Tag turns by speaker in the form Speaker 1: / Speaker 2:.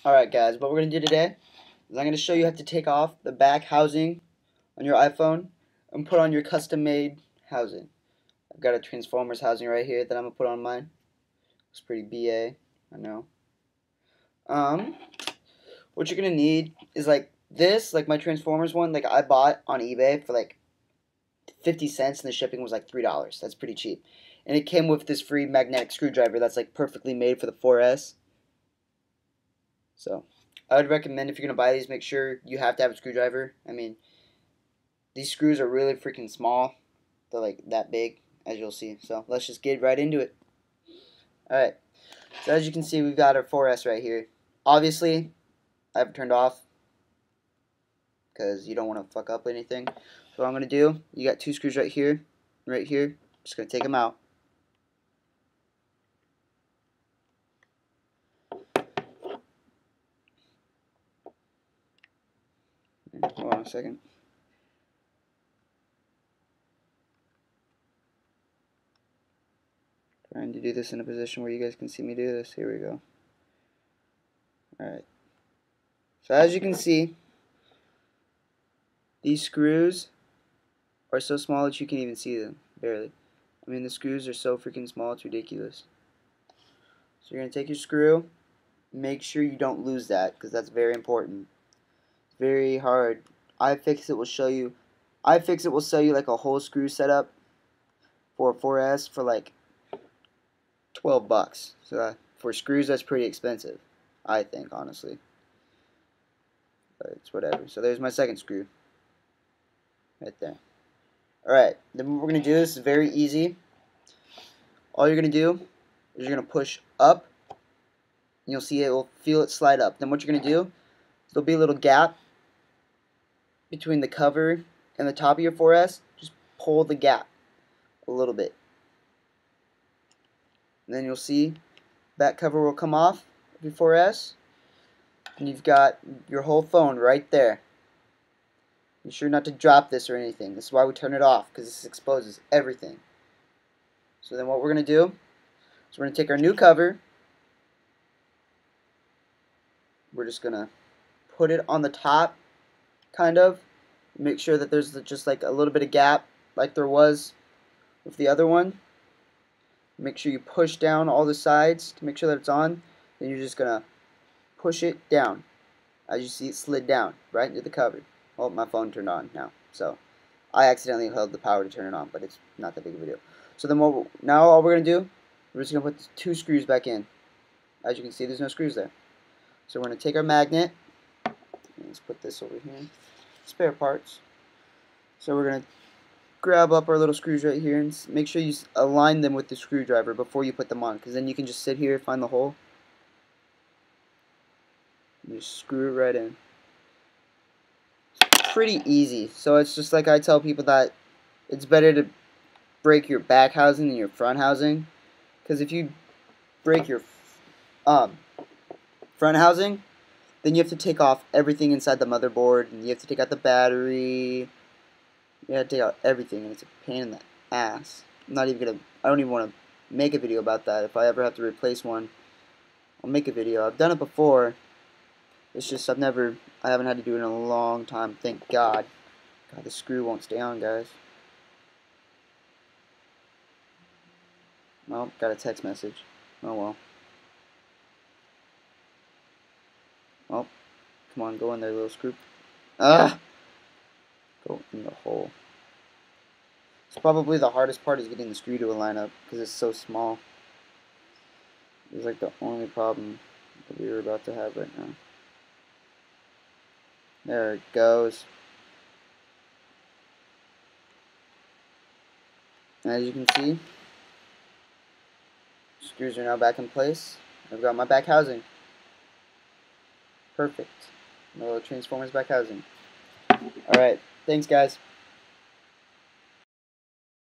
Speaker 1: Alright guys, what we're going to do today is I'm going to show you how to take off the back housing on your iPhone and put on your custom made housing. I've got a Transformers housing right here that I'm going to put on mine. It's pretty BA, I know. What you're going to need is like this, like my Transformers one, like I bought on eBay for like 50 cents and the shipping was like $3. That's pretty cheap. And it came with this free magnetic screwdriver that's like perfectly made for the 4S. So I would recommend if you're going to buy these, make sure you have to have a screwdriver. I mean, these screws are really freaking small. They're like that big, as you'll see. So let's just get right into it. Alright, so as you can see, we've got our 4S right here. Obviously, I have it turned off because you don't want to fuck up anything. So what I'm going to do, you got two screws right here. Just going to take them out. Hold on a second. Trying to do this in a position where you guys can see me do this. Here we go. Alright. So as you can see, these screws are so small that you can't even see them. Barely. I mean, the screws are so freaking small, it's ridiculous. So you're going to take your screw. Make sure you don't lose that, because that's very important. It's very hard. iFixit will show you. iFixit will sell you like a whole screw setup for a 4S for like $12. So for screws, that's pretty expensive, I think, honestly. But it's whatever. So there's my second screw, right there. Alright, then what we're going to do, this is very easy. All you're going to do is you're going to push up, and you'll see it will feel it slide up. Then what you're going to do, there'll be a little gap between the cover and the top of your 4S. Just pull the gap a little bit. And then you'll see that cover will come off of your 4S, and you've got your whole phone right there. Be sure not to drop this or anything. This is why we turn it off, because this exposes everything. So then what we're going to do is we're going to take our new cover. We're just going to put it on the top, kind of. Make sure that there's just like a little bit of gap like there was with the other one. Make sure you push down all the sides to make sure that it's on. Then you're just going to push it down. As you see, it slid down right into the cover. Oh, my phone turned on now. So I accidentally held the power to turn it on, but it's not that big of a deal. So then now all we're going to do, we're just going to put the two screws back in. As you can see, there's no screws there. So we're going to take our magnet. Let's put this over here. Spare parts. So we're going to grab up our little screws right here and make sure you align them with the screwdriver before you put them on, because then you can just sit here, find the hole, and just screw it right in. Pretty easy. So it's just like I tell people that it's better to break your back housing than your front housing, because if you break your front housing, then you have to take off everything inside the motherboard, and you have to take out the battery. You have to take out everything, and it's a pain in the ass. I don't even want to make a video about that. If I ever have to replace one, I'll make a video. I've done it before. It's just I haven't had to do it in a long time, thank God. God, the screw won't stay on, guys. Well, got a text message. Oh well. Well, come on, go in there, little screw. Ah! Go in the hole. It's probably the hardest part is getting the screw to line up, because it's so small. It's like the only problem that we are about to have right now. There it goes. As you can see, screws are now back in place. I've got my back housing. Perfect. My little Transformers back housing. Alright, thanks guys.